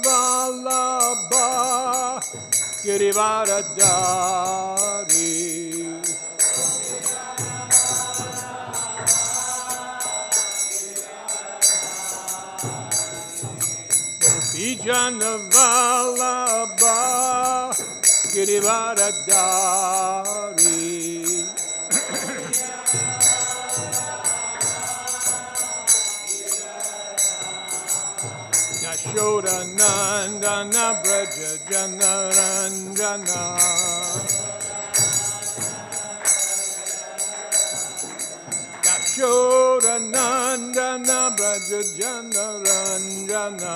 Vallabha Girivaradari Gopijana Vallabha Girivaradari Yashoda Nandana Braja Janaranjana Yashoda Nandana Braja Janaranjana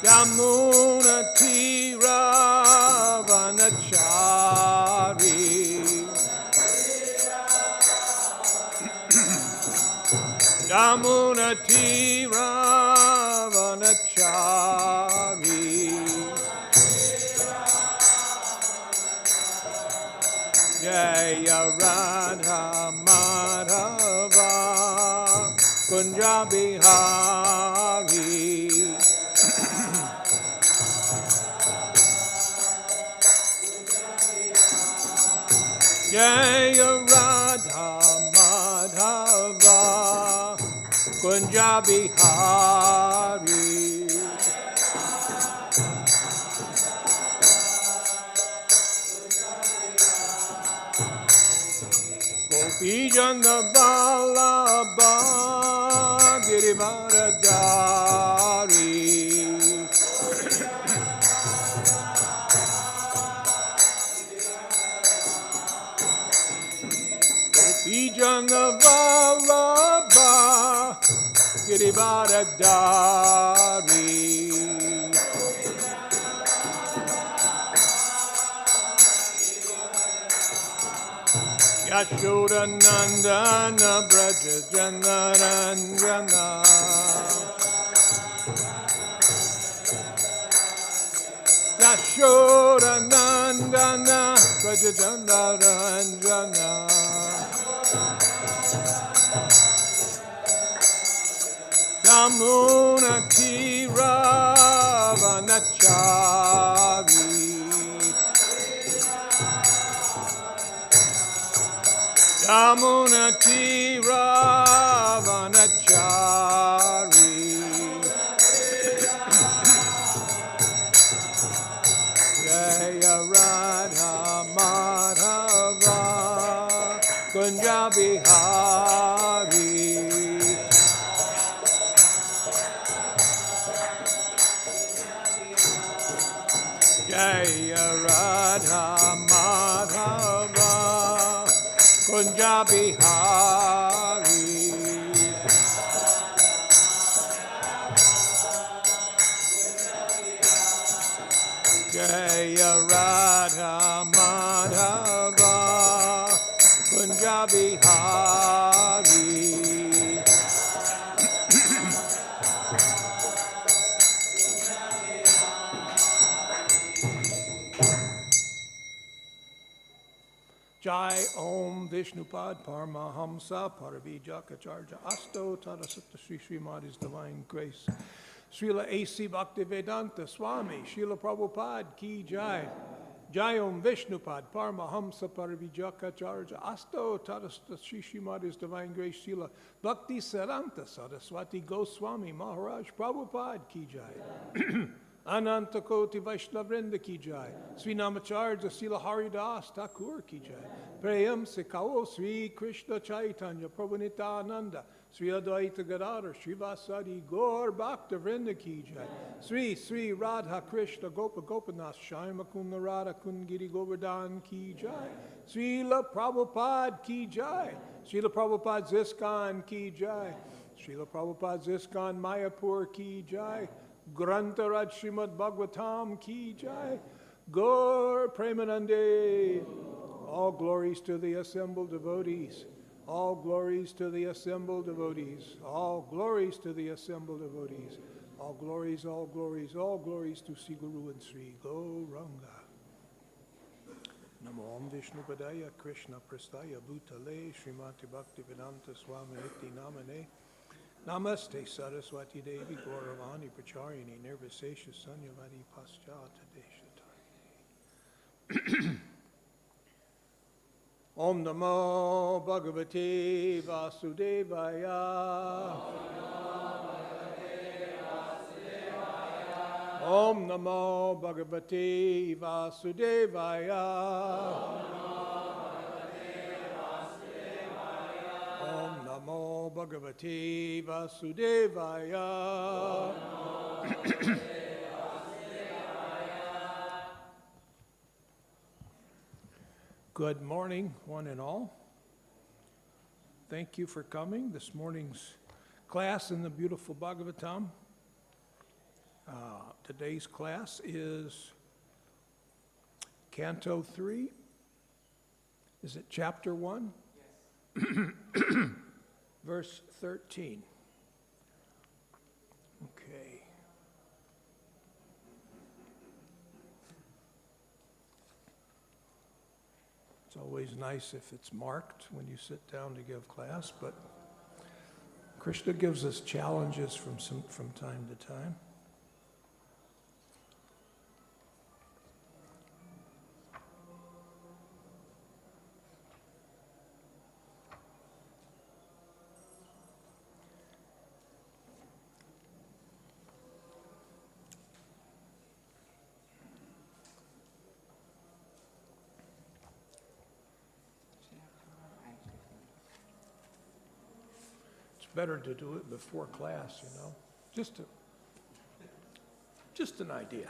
Yamuna Tira Vanachari Yamuna Tira Vanachari Jaya Radha Madhava Kunja Bihari Jaya Radha Madhava Kunja Bihari Gopijana Vallabha Girivaradari Gopijana Vallabha Girivaradari Yashoda Nandana Braja Janaranjana Yashoda Nandana Braja Janaranjana Yamuna Tira Vanachari Yamuna Tira Vanachari Jaya Radha Madhava Kunja Bihari Jaya Radha Madhava Kunja Bihari Jaya Radha Madhava Kunja Bihari Jai Om Vishnupad Paramahamsa Paravijaka-charja Asto Tada Sutta Sri Srimad His Divine Grace Srila A.C. Bhaktivedanta Swami Srila Prabhupada Ki Jai Jai Om Vishnupad Paramahamsa Paravijaka-charja Asto Tada Sutta Sri Srimad His Divine Grace Srila Bhakti Saranta Saraswati Goswami Maharaj Prabhupada Ki Jai Ananta Koti Vaishnavrinda Ki Jai, Sri Namacharya Srila Haridas Thakur Ki Jai, Prayam Sikao Sri Krishna Chaitanya Prabhu Nityananda, Sri Advaita Gadadhar Srivasadi Gaur Bhakta Vrinda Ki Jai, Sri Radha Krishna Gopa Gopinath Shaima Kunda Radha Kundgiri Govardhan Ki Jai, Srila Prabhupada Ki Jai, Srila Prabhupada Ziskan Ki Jai, Srila Prabhupada Ziskan Mayapur Ki Jai, Grantaraj Srimad Bhagavatam Ki Jai, Gaur Premanande. All glories to the assembled devotees. All glories to the assembled devotees. All glories to the assembled devotees. All glories, all glories, all glories to Sri Guru and Sri Gauranga. Namo Om Vishnu Padaya Krishna Prastaya Bhutale Srimati Bhaktivedanta Swami Niti Namane Namaste Saraswati Devi Gauravani Pracharini Nirvisesha Sanyavadi Paschata Deshatari. Om Namo Bhagavate Vasudevaya. Om Namo Bhagavate Vasudevaya. Om Namo Bhagavate Vasudevaya. Good morning, one and all. Thank you for coming. This morning's class in the beautiful Bhagavatam. Today's class is Canto 3. Is it Chapter 1? Yes. Verse 13. Okay. It's always nice if it's marked when you sit down to give class, but Kṛṣṇa gives us challenges from time to time. Better to do it before class, you know, just an idea.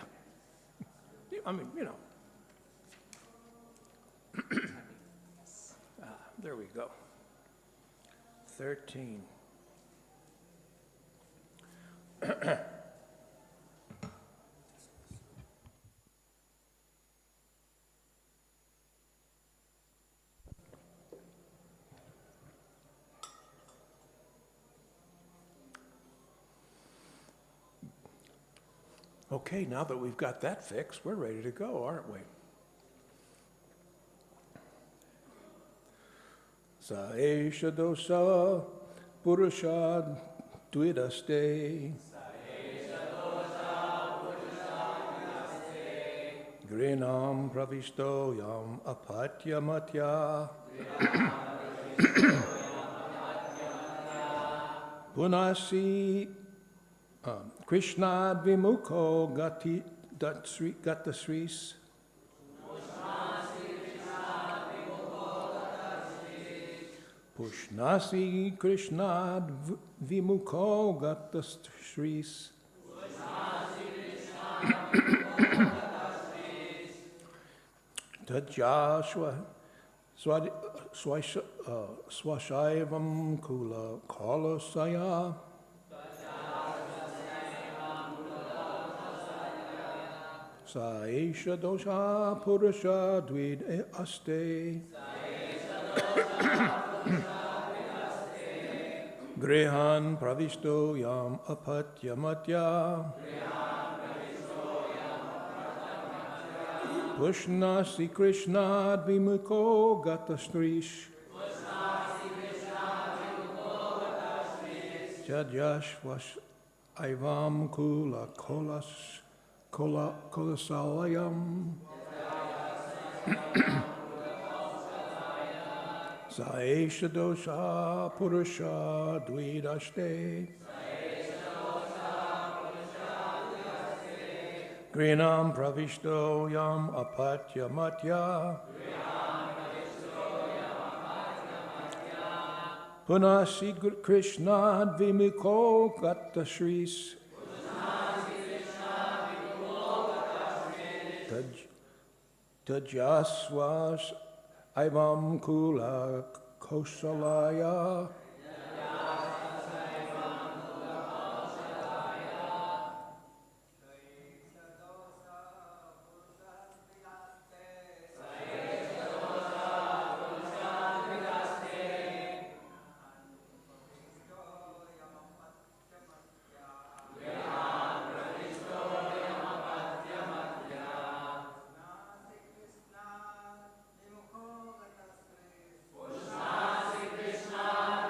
I mean, you know. There we go. 13. Okay, now that we've got that fixed, we're ready to go, aren't we? Sa eṣaḥ doṣaḥ puruṣa-dviḍ āste. Gṛhān praviṣṭo yam apatya-matyā. puṣṇāsi kṛṣṇād vimukho gata-śrīs. puṣṇāsi kṛṣṇād vimukho gata-śrīs. tyajāśv aśaivaṁ kula-kauśalāya. Sa eṣaḥ doṣaḥ puruṣa-dviḍ āste. gṛhān praviṣṭo yam apatya-matyā. puṣṇāsi kṛṣṇād vimukho gata-śrīs. tyajāśv aśaivaṁ kula-kauśalāya. Sa eṣaḥ doṣaḥ puruṣa-dviḍ āste. gṛhān praviṣṭo yam apatya-matyā. puṣṇāsi kṛṣṇād vimukho gata-śrīs. tyajāśv aśaivaṁ kula-kauśalāya. puṣṇāsi kṛṣṇād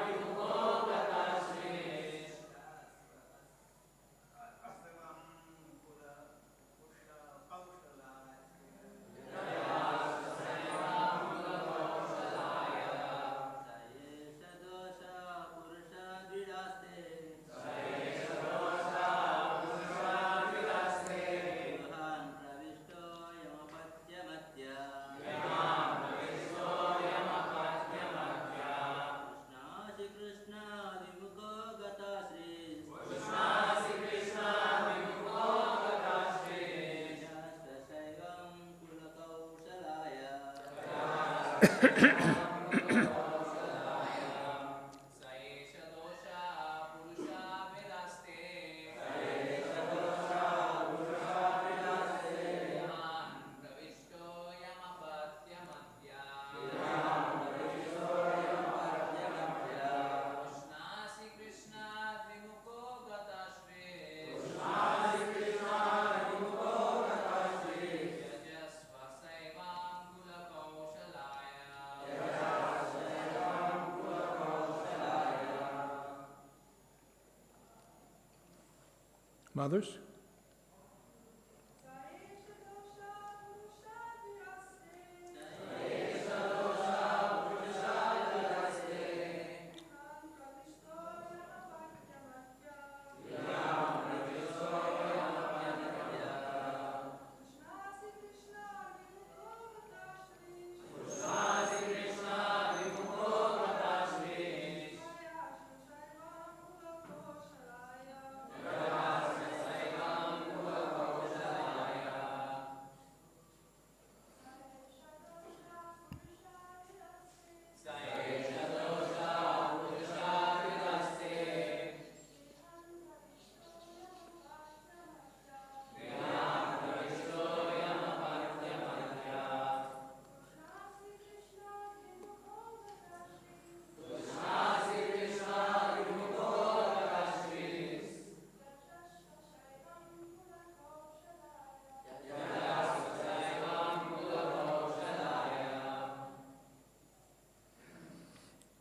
Mothers?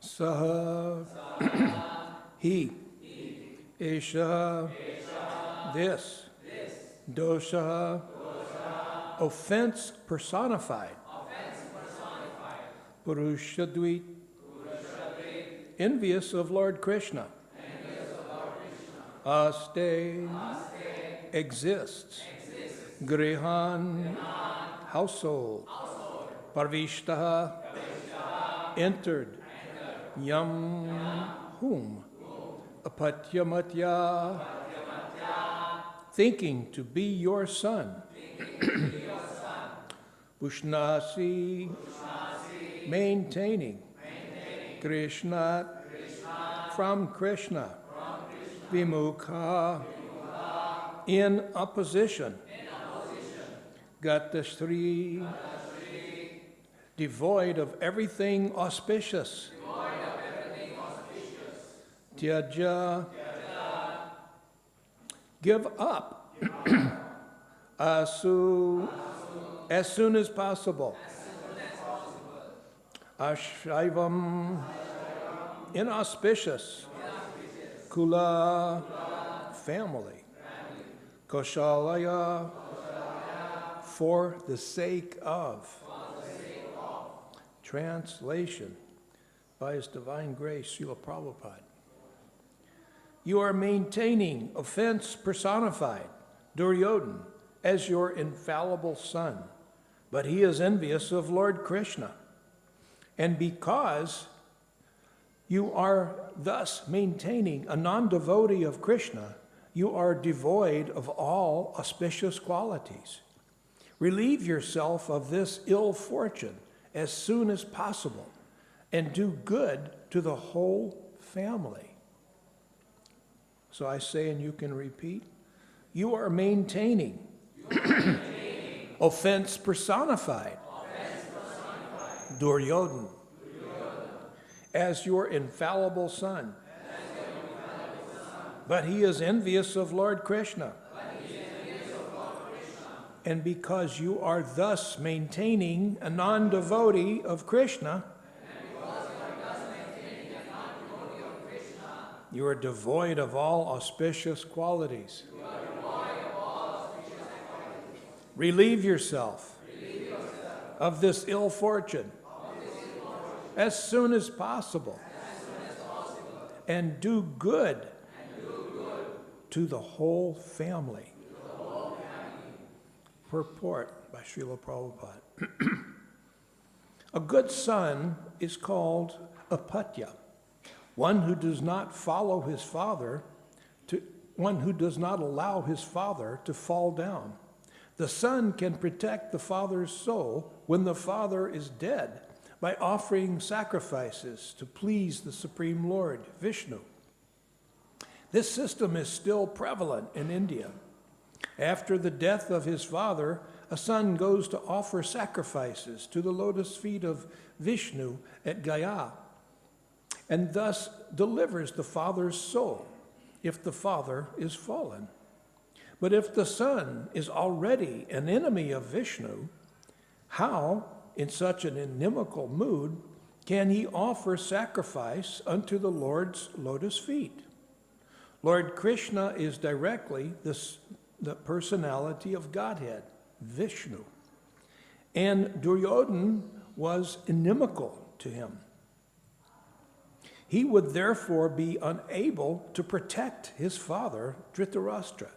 Saha, he, eṣaḥ, this, doṣaḥ, offense personified, puruṣa-dviḍ, envious of Lord Kṛṣṇa, āste, exists, gṛhān, household, praviṣṭaḥ, entered, yam, whom, apatya-matyā, thinking to be your son, puṣṇāsi, maintaining, kṛṣṇāt, from Kṛṣṇa, vimukho, in opposition, gata-śrīs, devoid of everything auspicious, tyaja, give up, as soon as possible, aśaivaṁ, inauspicious, family, kauśalāya, for the sake of. Translation by His Divine Grace, Srila Prabhupada. You are maintaining offense personified, Duryodhana, as your infallible son, but he is envious of Lord Kṛṣṇa. And because you are thus maintaining a non-devotee of Kṛṣṇa, you are devoid of all auspicious qualities. Relieve yourself of this ill fortune as soon as possible and do good to the whole family. So I say, and you can repeat, you are maintaining, offense personified, Duryodhana, as your infallible son. But he is envious of Lord Kṛṣṇa. And because you are thus maintaining a non-devotee of Kṛṣṇa, you are devoid of all auspicious qualities. Relieve yourself of this ill fortune as soon as possible and do good to the whole family. Purport by Srila Prabhupada. A good son is called apatya, one who does not follow his father, one who does not allow his father to fall down. The son can protect the father's soul when the father is dead, by offering sacrifices to please the Supreme Lord, Vishnu. This system is still prevalent in India. After the death of his father, a son goes to offer sacrifices to the lotus feet of Vishnu at Gaya, and thus delivers the father's soul if the father is fallen. But if the son is already an enemy of Vishnu, how, in such an inimical mood, can he offer sacrifice unto the Lord's lotus feet? Lord Kṛṣṇa is directly the personality of Godhead, Vishnu, and Duryodhana was inimical to him. He would therefore be unable to protect his father, Dhritarashtra,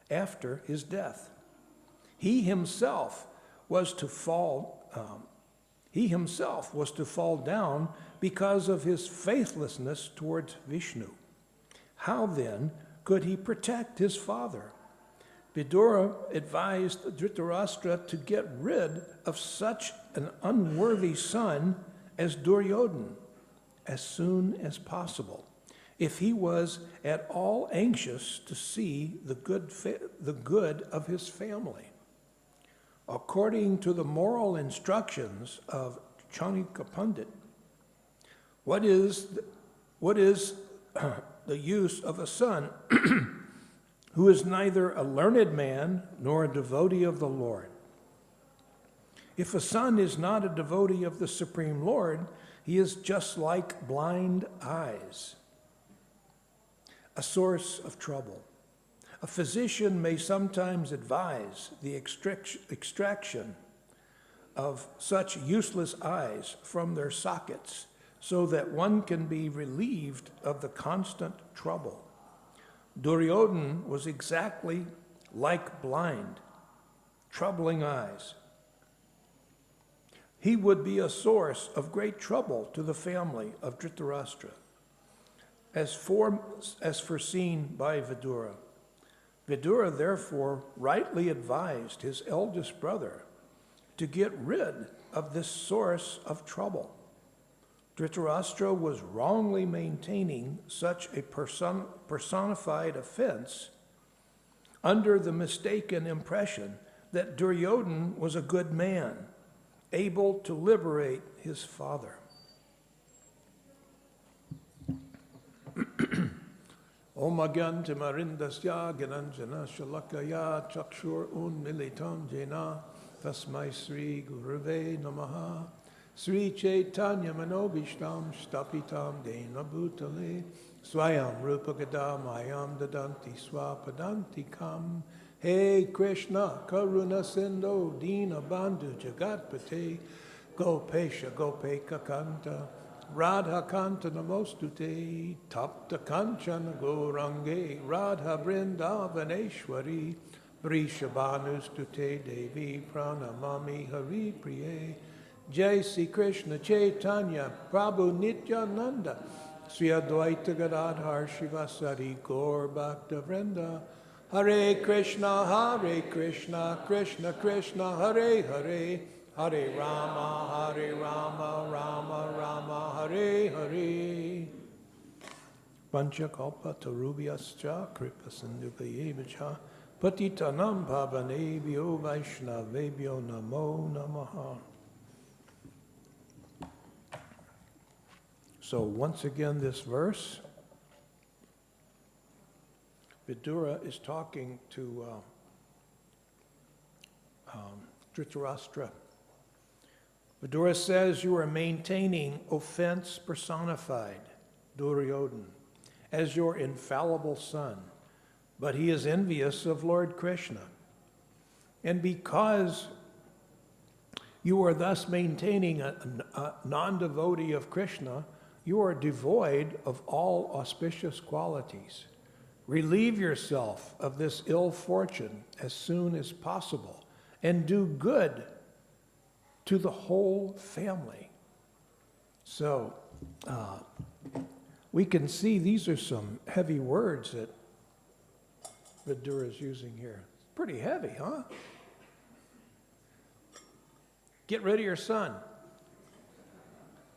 after his death. He himself was to fall down because of his faithlessness towards Vishnu. How then could he protect his father? Vidura advised Dhritarashtra to get rid of such an unworthy son as Duryodhana as soon as possible, if he was at all anxious to see the good of his family. According to the moral instructions of Chanukya Pandit, what is the use of a son who is neither a learned man nor a devotee of the Lord? If a son is not a devotee of the Supreme Lord, he is just like blind eyes, a source of trouble. A physician may sometimes advise the extraction of such useless eyes from their sockets so that one can be relieved of the constant trouble. Duryodhana was exactly like blind, troubling eyes. He would be a source of great trouble to the family of Dhritarashtra, as foreseen by Vidura. Vidura therefore rightly advised his eldest brother to get rid of this source of trouble. Dhritarashtra was wrongly maintaining such a personified offense under the mistaken impression that Duryodhana was a good man, able to liberate his father. Om Agyantimarindasya Gananjana Shalakaya Chakshur Unmilitam Jena Tasmai Sri Gurave Namaha Sri Chaitanya Manobishtam Shtapitam Dena Bhutale Swayam Rupagadam Ayam Dadanti Swapadanti Kam Hey Krishna Karuna Sindho Dina Bandhu Jagatpate Gopesha Gopeka Kanta Radha Kanta Namostute Tapta Kanchana Gorange Radha Vrindavaneshwari Vrishabhanustute Devi Pranamami Hari Priye Jai Sri Krishna Chaitanya Prabhu Nityananda Sri Advaita Gadadhar Shivasari Gaur Bhakta Vrinda Hare Krishna Krishna Krishna Hare Hare Hare Rama Rama Rama Hare Hare Panchakalpa Tarubhyascha Kripa Sindhubhayevcha Patitanam Pavanebhyo Vaishnavebhyo Namo Namaha. So once again, this verse, Vidura is talking to Dhritarashtra. Vidura says, you are maintaining offense personified, Duryodhana, as your infallible son, but he is envious of Lord Kṛṣṇa. And because you are thus maintaining a non-devotee of Kṛṣṇa, you are devoid of all auspicious qualities. Relieve yourself of this ill fortune as soon as possible and do good to the whole family. So we can see these are some heavy words that Vidura is using here. Pretty heavy, huh? Get rid of your son.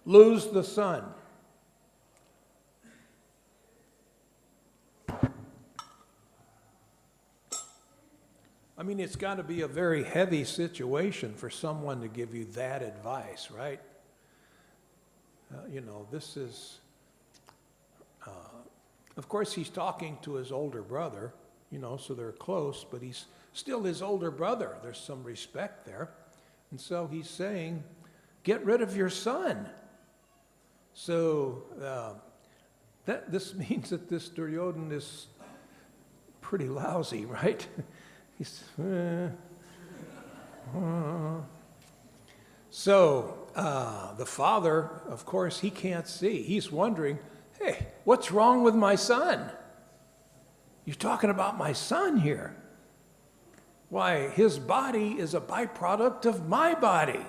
lose the son. I mean, it's got to be a very heavy situation for someone to give you that advice, right? You know, this is, of course, he's talking to his older brother, you know, so they're close, but he's still his older brother. There's some respect there. And so he's saying, get rid of your son. So this means that this Duryodhana is pretty lousy, right? He's, So the father, of course, he can't see. He's wondering, hey, what's wrong with my son? You're talking about my son here. Why, his body is a byproduct of my body.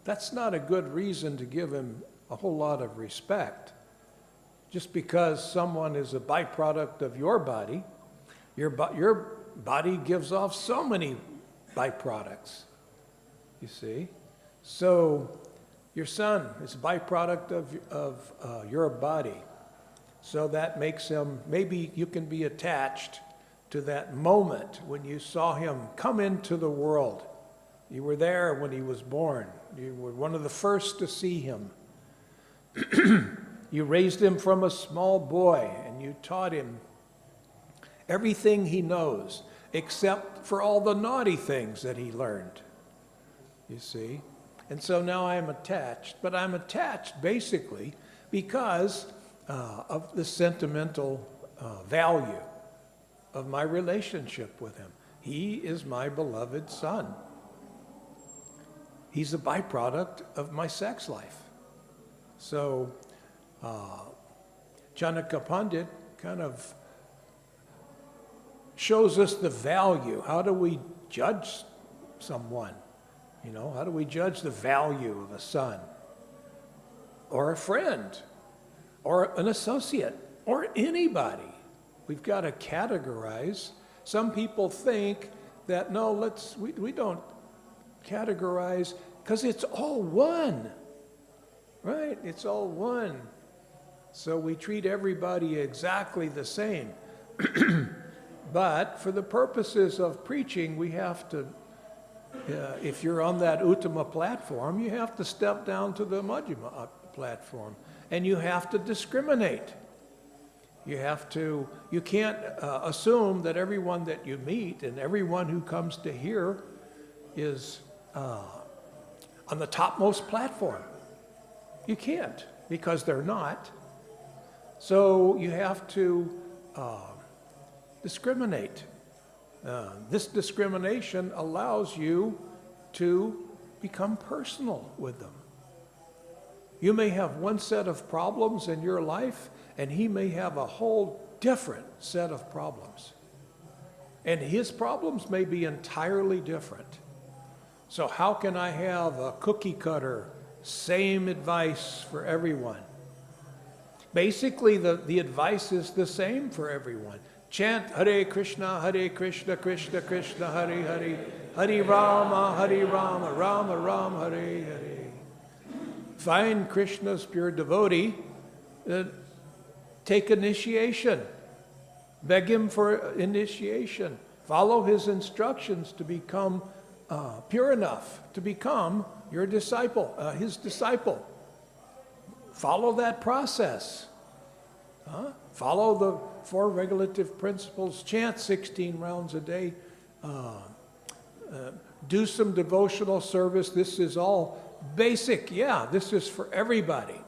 That's not a good reason to give him a whole lot of respect. Just because someone is a byproduct of your body, your body gives off so many byproducts, you see. So your son is a byproduct of your body. So that makes him, maybe you can be attached to that moment when you saw him come into the world. You were there when he was born. You were one of the first to see him. You raised him from a small boy and you taught him everything he knows, except for all the naughty things that he learned, you see. And so now I'm attached, but I'm attached basically because of the sentimental value of my relationship with him. He is my beloved son. He's a byproduct of my sex life. So Chanakya Pandit kind of shows us the value. How do we judge someone? You know, how do we judge the value of a son or a friend or an associate or anybody? We've got to categorize. Some people think that, no, we don't categorize because it's all one, right? It's all one. So we treat everybody exactly the same. But for the purposes of preaching, we have to, if you're on that Uttama platform, you have to step down to the Madhyama platform, and you have to discriminate. You can't assume that everyone that you meet and everyone who comes to hear is on the topmost platform. You can't, because they're not. So you have to discriminate. This discrimination allows you to become personal with them. You may have one set of problems in your life, and he may have a whole different set of problems. And his problems may be entirely different. So how can I have a cookie cutter, same advice for everyone? Basically, the advice is the same for everyone. Chant Hare Krishna, Krishna Krishna, Hare Hare, Hare Rama, Rama Rama, Hare Hare. Find Krishna's pure devotee, take initiation, beg him for initiation, follow his instructions to become pure enough to become your disciple, his disciple. Follow that process. Follow the 4 regulative principles, chant 16 rounds a day, do some devotional service. This is all basic. Yeah, this is for everybody.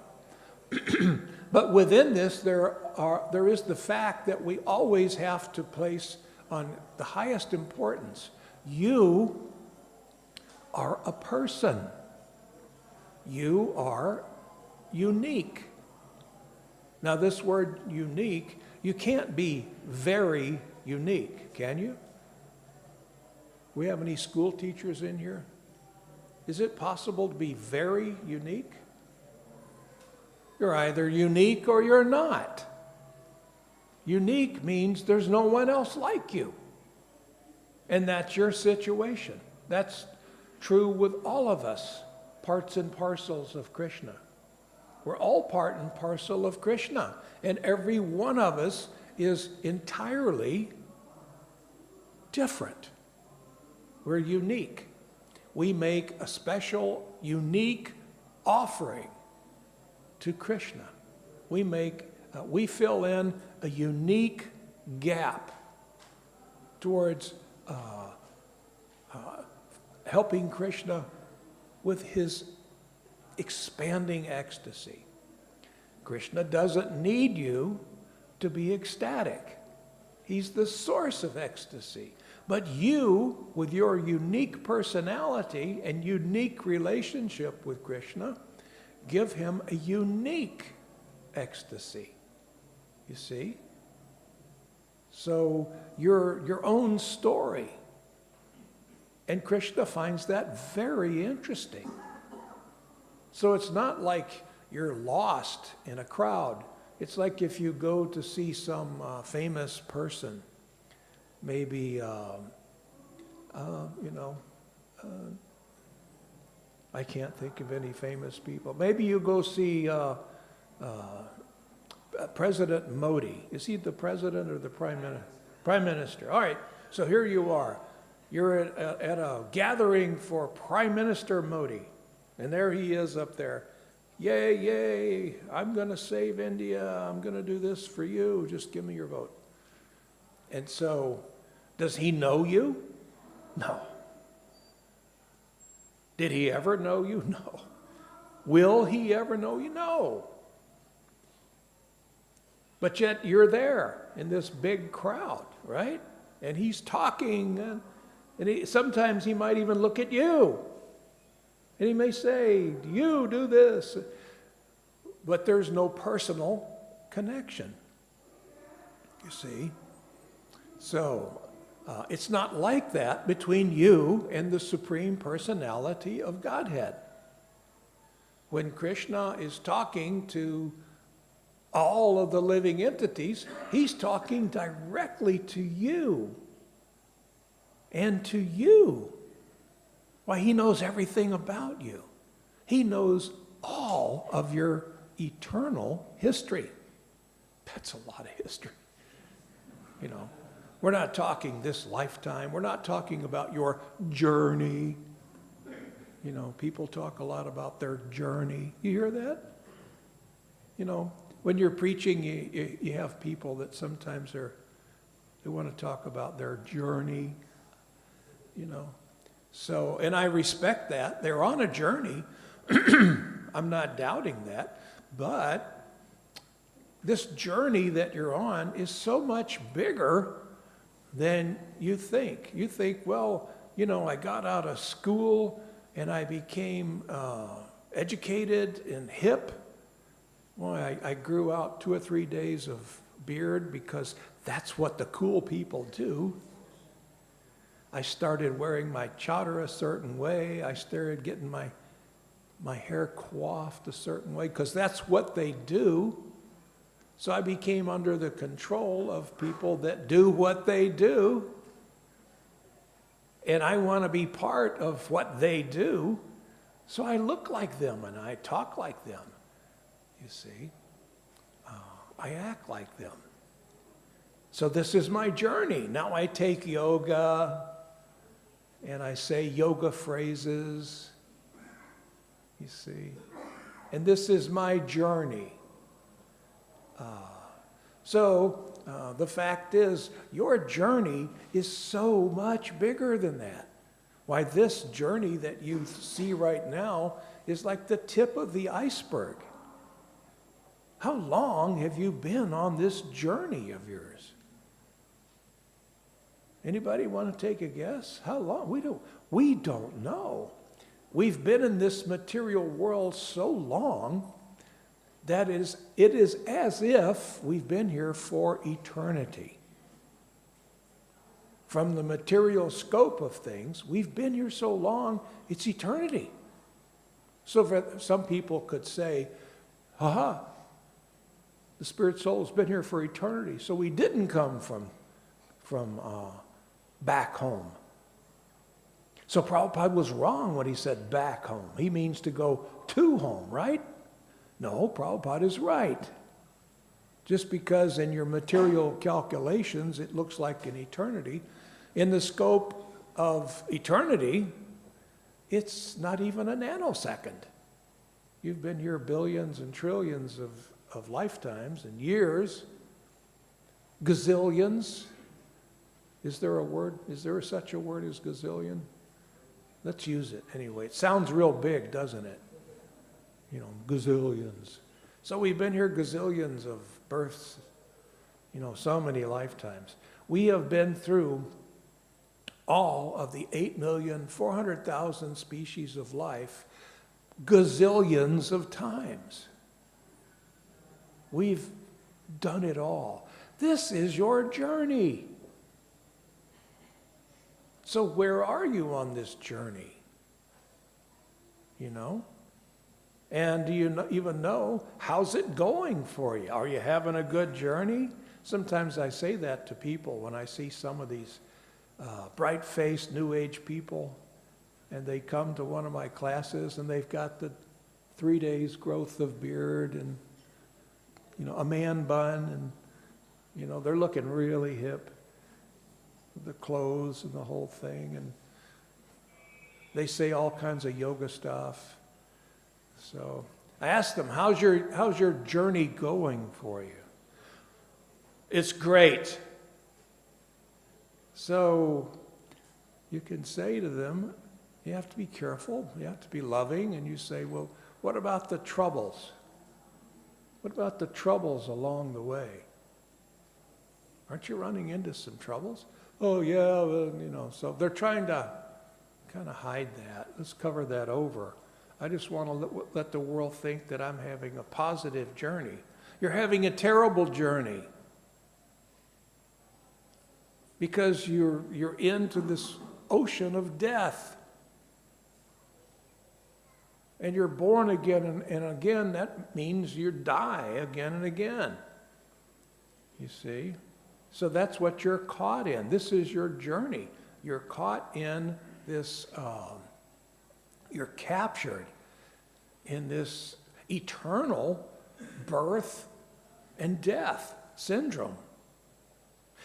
But within this, there is the fact that we always have to place on the highest importance. You are a person. You are unique. Now this word unique, you can't be very unique, can you? We have any school teachers in here? Is it possible to be very unique? You're either unique or you're not. Unique means there's no one else like you. And that's your situation. That's true with all of us. parts and parcels of Krishna. We're all part and parcel of Krishna. And every one of us is entirely different. We're unique. We make a special, unique offering to Krishna. We fill in a unique gap towards helping Krishna with his expanding ecstasy. Krishna doesn't need you to be ecstatic. He's the source of ecstasy. But you, with your unique personality and unique relationship with Krishna, give him a unique ecstasy. You see? So your own story. And Krishna finds that very interesting. So it's not like you're lost in a crowd. It's like if you go to see some famous person, maybe, I can't think of any famous people. Maybe you go see President Modi. Is he the president or the prime minister? Prime minister. All right, so here you are. You're at a gathering for Prime Minister Modi. And there he is up there. Yay, yay, I'm going to save India. I'm going to do this for you. Just give me your vote. And so, does he know you? No. Did he ever know you? No. Will he ever know you? No. But yet you're there in this big crowd, right? And he's talking, and sometimes he might even look at you. And he may say, you do this. But there's no personal connection, you see. So it's not like that between you and the Supreme Personality of Godhead. When Krishna is talking to all of the living entities, he's talking directly to you and to you. Why, he knows everything about you. He knows all of your eternal history. That's a lot of history. You know, we're not talking this lifetime. We're not talking about your journey. You know, people talk a lot about their journey. You hear that? You know, when you're preaching, you have people that sometimes they want to talk about their journey, you know. So, and I respect that. They're on a journey. I'm not doubting that. But this journey that you're on is so much bigger than you think. You think, well, you know, I got out of school and I became educated and hip. Well, I grew out 2 or 3 days of beard because that's what the cool people do. I started wearing my chadar a certain way. I started getting my hair coiffed a certain way because that's what they do. So I became under the control of people that do what they do. And I want to be part of what they do. So I look like them and I talk like them. You see, I act like them. So this is my journey. Now I take yoga and I say yoga phrases, you see. And this is my journey. So the fact is, your journey is so much bigger than that. Why, this journey that you see right now is like the tip of the iceberg. How long have you been on this journey of yours? Anybody want to take a guess? How long? We don't know. We've been in this material world so long that it is as if we've been here for eternity. From the material scope of things, we've been here so long, it's eternity. So for some people could say, aha, the spirit soul has been here for eternity, so we didn't come from back home. So Prabhupada was wrong when he said back home. He means to go to home, right? No, Prabhupada is right. Just because in your material calculations it looks like an eternity, in the scope of eternity, it's not even a nanosecond. You've been here billions and trillions of lifetimes and years, gazillions. Is there a word? Is there such a word as gazillion? Let's use it anyway. It sounds real big, doesn't it? You know, gazillions. So we've been here gazillions of births, you know, so many lifetimes. We have been through all of the 8,400,000 species of life gazillions of times. We've done it all. This is your journey. So where are you on this journey? You know? And do you even know, how's it going for you? Are you having a good journey? Sometimes I say that to people when I see some of these bright-faced New Age people, and they come to one of my classes and they've got the 3 days growth of beard and, you know, a man bun, and, you know, they're looking really hip, the clothes and the whole thing, and they say all kinds of yoga stuff. So I asked them, how's your journey going for you? It's great. So you can say to them, you have to be careful, you have to be loving, and you say, well, what about the troubles? What about the troubles along the way? Aren't you running into some troubles? Oh yeah, well, you know, so they're trying to kind of hide that. Let's cover that over. I just want to let the world think that I'm having a positive journey. You're having a terrible journey. Because you're into this ocean of death. And you're born again, and again, that means you die again and again. You see? So that's what you're caught in. This is your journey. You're caught in this, you're captured in this eternal birth and death syndrome.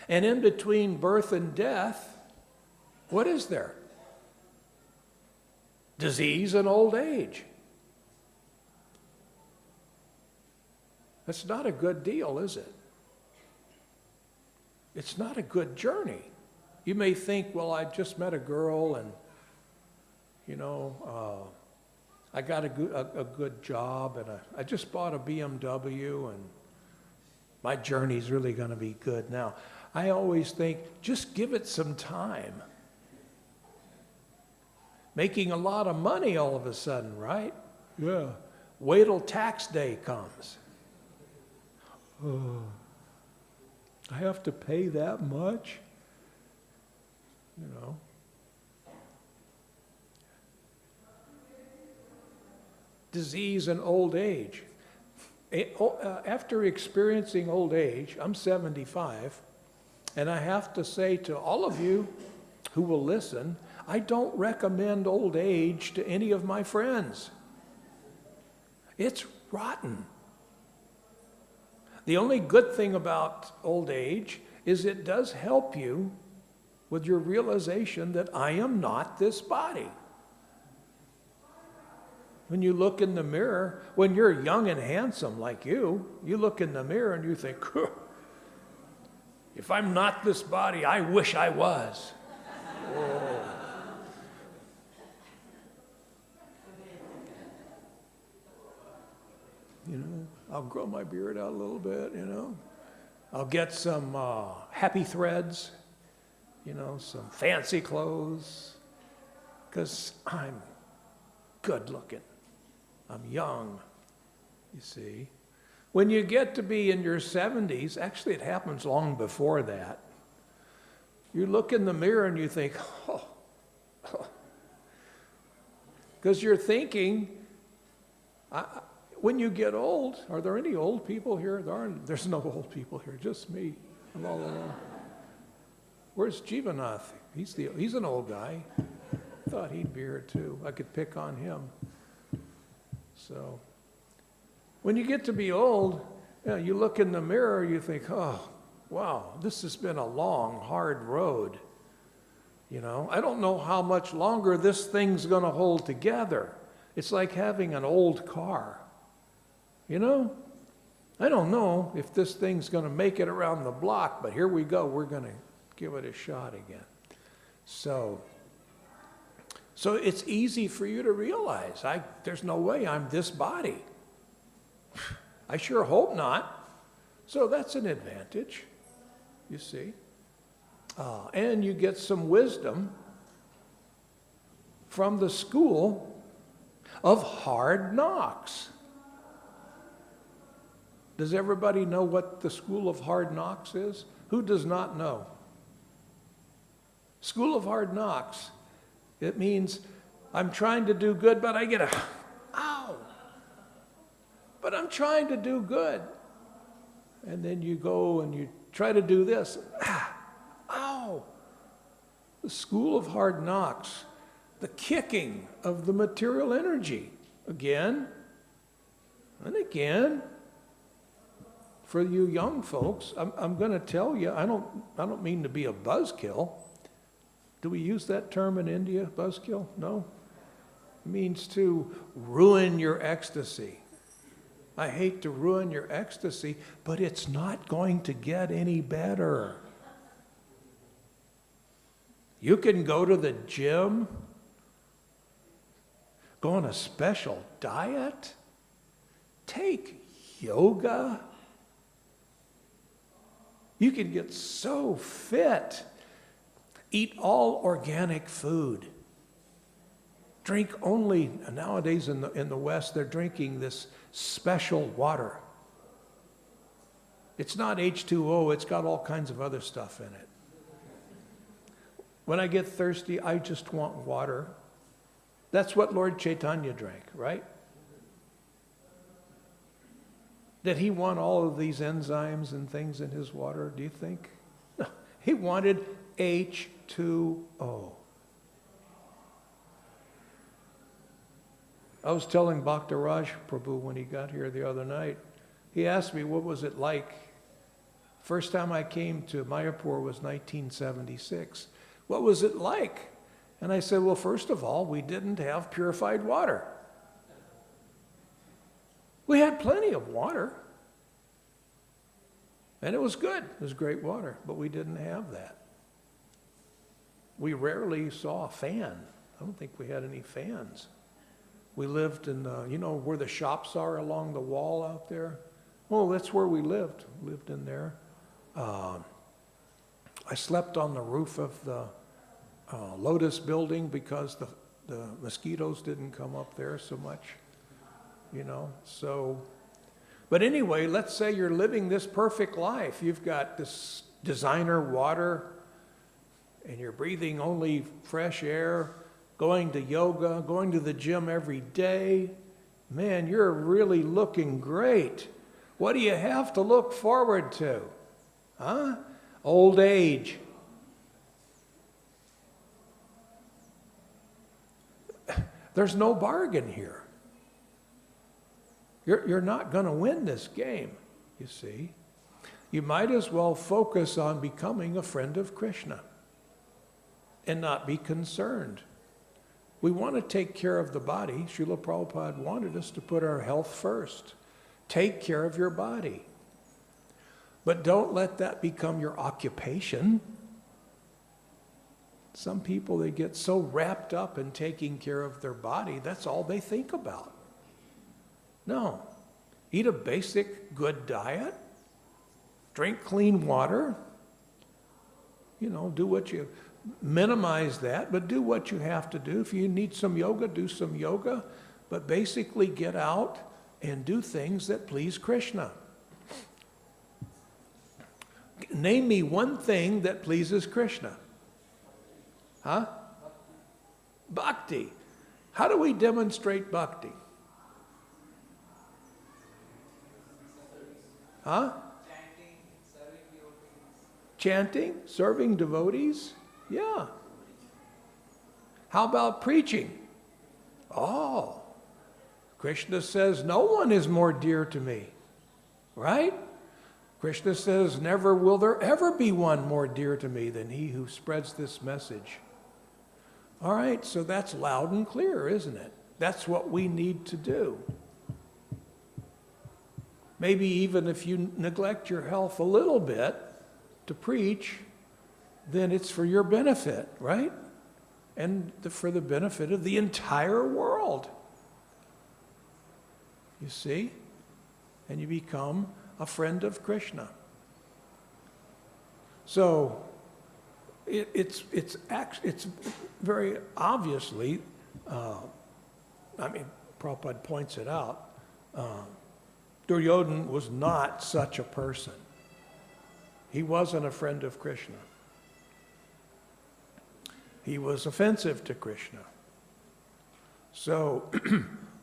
And in between birth and death, what is there? Disease and old age. That's not a good deal, is it? It's not a good journey. You may think, well, I just met a girl and, you know, I got a good job and I just bought a BMW and my journey's really going to be good now. I always think, just give it some time. Making a lot of money all of a sudden, right? Yeah. Wait till tax day comes. Oh, I have to pay that much? You know. Disease and old age. After experiencing old age, I'm 75, and I have to say to all of you who will listen, I don't recommend old age to any of my friends. It's rotten. The only good thing about old age is it does help you with your realization that I am not this body. When you look in the mirror, when you're young and handsome like you look in the mirror and you think, if I'm not this body, I wish I was. Oh. You know, I'll grow my beard out a little bit, you know. I'll get some happy threads, you know, some fancy clothes, because I'm good looking. I'm young, you see. When you get to be in your 70s, actually it happens long before that. You look in the mirror and you think, because you're thinking, when you get old, are there any old people here? There's no old people here, just me. I'm all alone. Where's Jivananda? He's an old guy. thought he'd be here too. I could pick on him. So, when you get to be old, you look in the mirror, you think, oh, wow, this has been a long, hard road. You know, I don't know how much longer this thing's going to hold together. It's like having an old car. You know, I don't know if this thing's going to make it around the block, but here we go. We're going to give it a shot again. So it's easy for you to realize, there's no way I'm this body. I sure hope not. So that's an advantage, you see. And you get some wisdom from the school of hard knocks. Does everybody know what the school of hard knocks is? Who does not know? School of hard knocks. It means I'm trying to do good, but I get a, ow. But I'm trying to do good. And then you go and you try to do this. Ow. The school of hard knocks. The kicking of the material energy. Again and again. For you young folks, I'm going to tell you, I don't mean to be a buzzkill. Do we use that term in India, buzzkill? No? It means to ruin your ecstasy. I hate to ruin your ecstasy, but it's not going to get any better. You can go to the gym, go on a special diet, take yoga. You can get so fit. Eat all organic food. Drink only, nowadays in the West, they're drinking this special water. It's not H2O, it's got all kinds of other stuff in it. When I get thirsty, I just want water. That's what Lord Chaitanya drank, right? Did he want all of these enzymes and things in his water, do you think? No, he wanted H2O. I was telling Bhakta Raj Prabhu when he got here the other night, he asked me what was it like. First time I came to Mayapur was 1976. What was it like? And I said, well, first of all, we didn't have purified water. We had plenty of water. And it was good. It was great water, but we didn't have that. We rarely saw a fan. I don't think we had any fans. We lived in, you know, where the shops are along the wall out there? Oh, that's where we lived. Lived in there. I slept on the roof of the Lotus building because the mosquitoes didn't come up there so much. You know, so, but anyway, let's say you're living this perfect life. You've got this designer water, and you're breathing only fresh air, going to yoga, going to the gym every day. Man, you're really looking great. What do you have to look forward to? Huh? Old age. There's no bargain here. You're not going to win this game, you see. You might as well focus on becoming a friend of Krishna and not be concerned. We want to take care of the body. Srila Prabhupada wanted us to put our health first. Take care of your body. But don't let that become your occupation. Some people, they get so wrapped up in taking care of their body, that's all they think about. No. Eat a basic good diet. Drink clean water. You know, do what you, minimize that, but do what you have to do. If you need some yoga, do some yoga. But basically get out and do things that please Krishna. Name me one thing that pleases Krishna. Huh? Bhakti. How do we demonstrate bhakti? Huh? Chanting, serving devotees. Yeah. How about preaching? Oh, Krishna says, no one is more dear to me, right? Krishna says, never will there ever be one more dear to me than he who spreads this message. All right, so that's loud and clear, isn't it? That's what we need to do. Maybe even if you neglect your health a little bit to preach, then it's for your benefit, right? And for the benefit of the entire world. You see? And you become a friend of Krishna. So it's very obviously, Prabhupada points it out, Duryodhana was not such a person. He wasn't a friend of Krishna. He was offensive to Krishna. So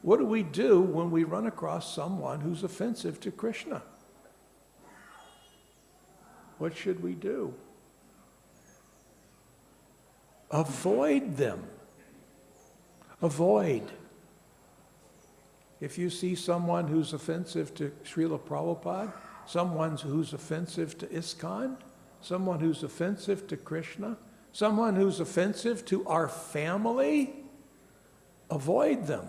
what do we do when we run across someone who's offensive to Krishna? What should we do? Avoid them. Avoid. If you see someone who's offensive to Srila Prabhupada, someone who's offensive to ISKCON, someone who's offensive to Krishna, someone who's offensive to our family, avoid them.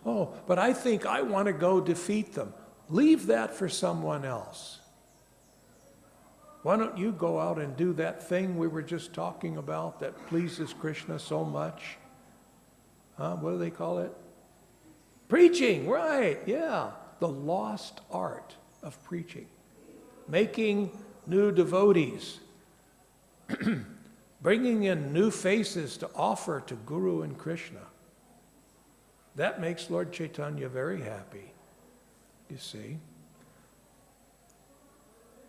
Oh, but I think I want to go defeat them. Leave that for someone else. Why don't you go out and do that thing we were just talking about that pleases Krishna so much? What do they call it? Preaching, right, yeah. The lost art of preaching. Making new devotees. Bringing in new faces to offer to Guru and Krishna. That makes Lord Chaitanya very happy, you see.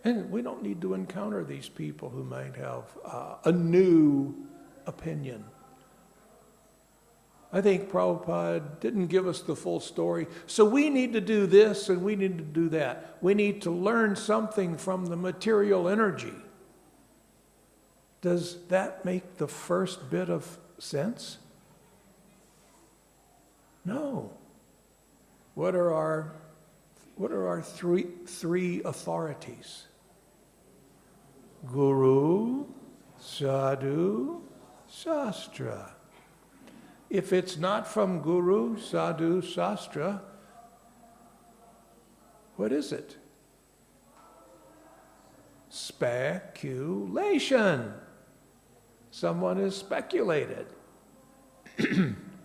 And we don't need to encounter these people who might have a new opinion. I think Prabhupada didn't give us the full story. So we need to do this and we need to do that. We need to learn something from the material energy. Does that make the first bit of sense? No. What are our three authorities? Guru, Sadhu, Shastra. If it's not from Guru, Sadhu, Shastra, what is it? Speculation. Someone has speculated.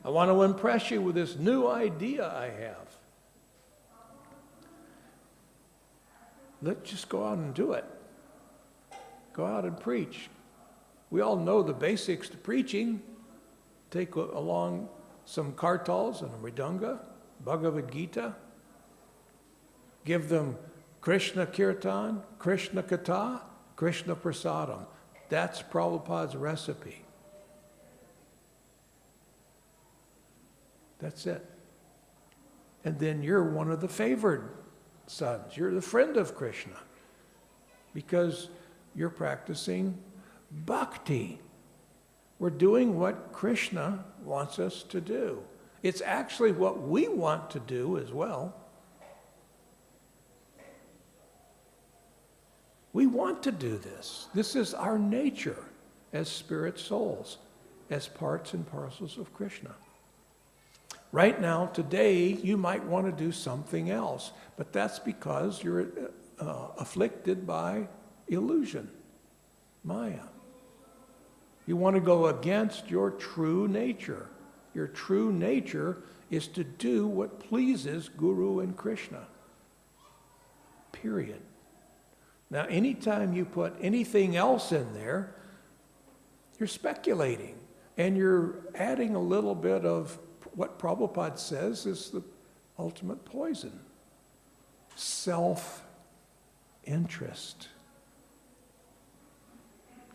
I want to impress you with this new idea I have. Let's just go out and do it. Go out and preach. We all know the basics to preaching. Take along some kartals and a mridanga, Bhagavad Gita. Give them Krishna Kirtan, Krishna Katha, Krishna Prasadam. That's Prabhupada's recipe. That's it. And then you're one of the favored sons. You're the friend of Krishna because you're practicing bhakti. We're doing what Krishna wants us to do. It's actually what we want to do as well. We want to do this. This is our nature as spirit souls, as parts and parcels of Krishna. Right now, today, you might want to do something else, but that's because you're afflicted by illusion, Maya. You want to go against your true nature. Your true nature is to do what pleases Guru and Krishna. Period. Now, anytime you put anything else in there, you're speculating, and you're adding a little bit of what Prabhupada says is the ultimate poison. Self-interest.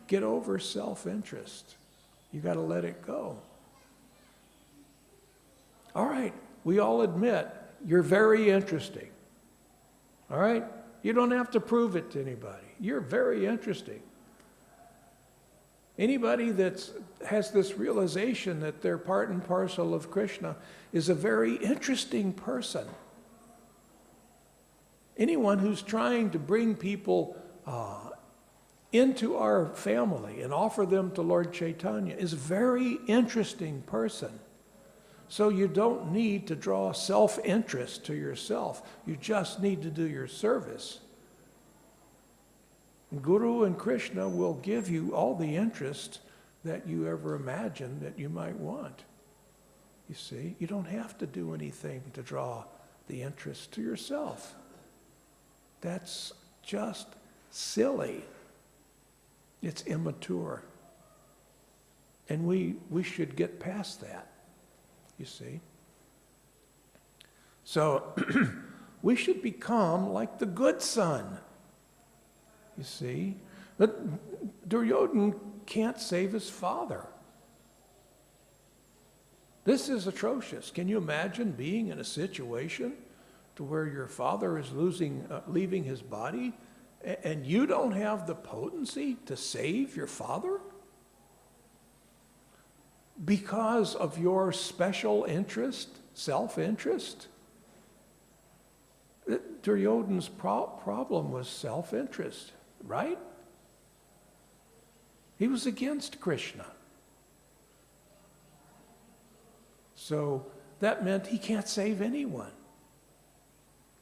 Get over self-interest. You got to let it go. All right, we all admit you're very interesting. All right? You don't have to prove it to anybody. You're very interesting. Anybody that has this realization that they're part and parcel of Krishna is a very interesting person. Anyone who's trying to bring people into our family and offer them to Lord Chaitanya is a very interesting person. So you don't need to draw self-interest to yourself. You just need to do your service. And Guru and Krishna will give you all the interest that you ever imagined that you might want. You see, you don't have to do anything to draw the interest to yourself. That's just silly. It's immature. And we should get past that, you see. So we should become like the good son, you see. But Duryodhana can't save his father. This is atrocious. Can you imagine being in a situation to where your father is leaving his body, and you don't have the potency to save your father because of your special interest, self-interest? Duryodhana's problem was self-interest, right? He was against Krishna. So that meant he can't save anyone.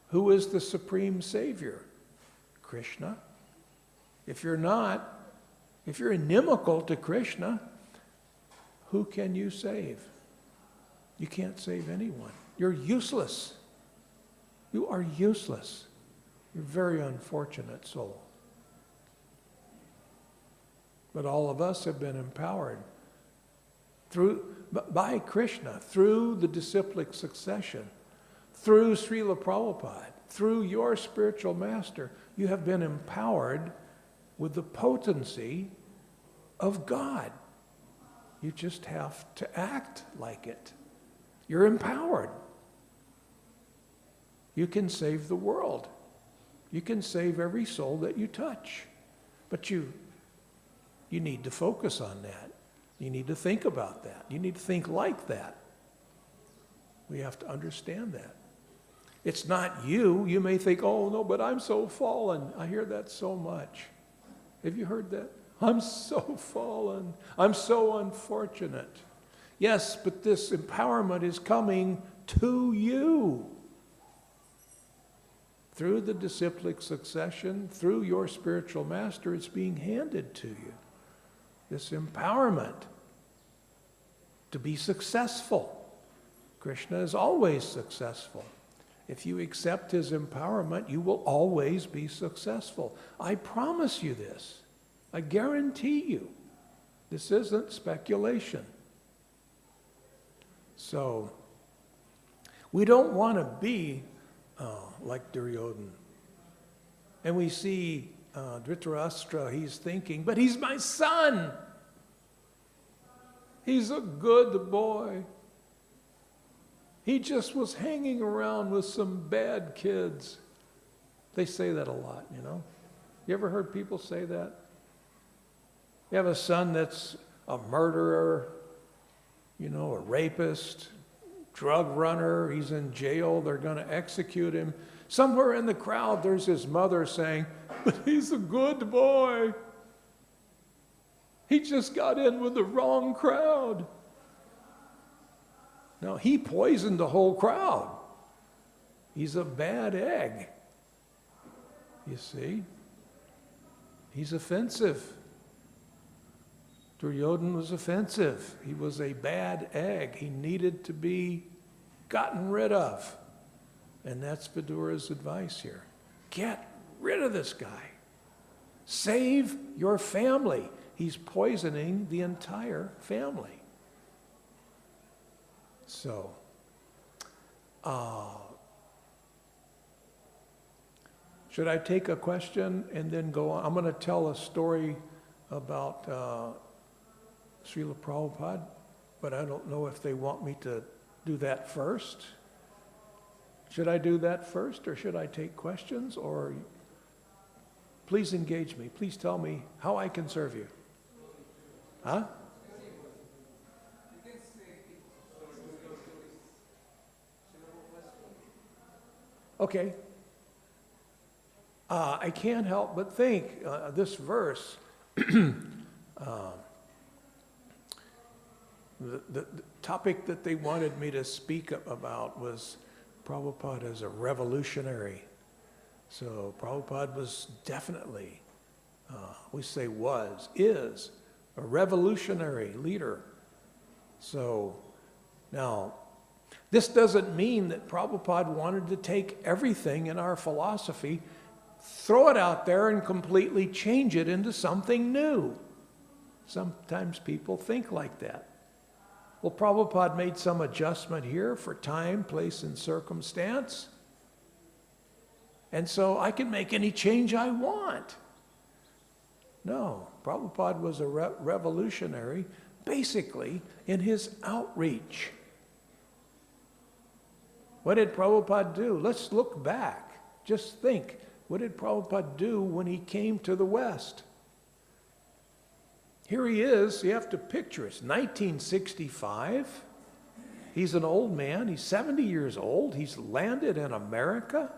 Who is the supreme savior? Krishna. If you're inimical to Krishna, who can you save? You can't save anyone. You're useless. You are useless. You're a very unfortunate soul. But all of us have been empowered by Krishna, through the disciplic succession, through Srila Prabhupada, through your spiritual master. You have been empowered with the potency of God. You just have to act like it. You're empowered. You can save the world. You can save every soul that you touch. But you need to focus on that. You need to think about that. You need to think like that. We have to understand that. It's not you. You may think, oh no, but I'm so fallen. I hear that so much. Have you heard that? I'm so fallen. I'm so unfortunate. Yes, but this empowerment is coming to you. Through the disciplic succession, through your spiritual master, it's being handed to you. This empowerment to be successful. Krishna is always successful. If you accept his empowerment, you will always be successful. I promise you this. I guarantee you. This isn't speculation. So, we don't want to be like Duryodhana. And we see Dhritarashtra, he's thinking, but he's my son. He's a good boy. He just was hanging around with some bad kids. They say that a lot, you know. You ever heard people say that? You have a son that's a murderer, you know, a rapist, drug runner, he's in jail, they're going to execute him. Somewhere in the crowd, there's his mother saying, but he's a good boy. He just got in with the wrong crowd. Now, he poisoned the whole crowd. He's a bad egg. You see? He's offensive. Duryodhana was offensive. He was a bad egg. He needed to be gotten rid of. And that's Vidura's advice here. Get rid of this guy. Save your family. He's poisoning the entire family. So, should I take a question and then go on? I'm going to tell a story about Srila Prabhupada, but I don't know if they want me to do that first. Should I do that first, or should I take questions? Or please engage me. Please tell me how I can serve you. Huh? Okay. I can't help but think this verse, the topic that they wanted me to speak about was Prabhupada as a revolutionary. So Prabhupada was definitely, we say was, is a revolutionary leader. So now, this doesn't mean that Prabhupada wanted to take everything in our philosophy, throw it out there and completely change it into something new. Sometimes people think like that. Well, Prabhupada made some adjustment here for time, place, and circumstance. And so I can make any change I want. No, Prabhupada was a revolutionary, basically, in his outreach. What did Prabhupada do? Let's look back. Just think, what did Prabhupada do when he came to the West? Here he is, you have to picture it, 1965. He's an old man, he's 70 years old, he's landed in America.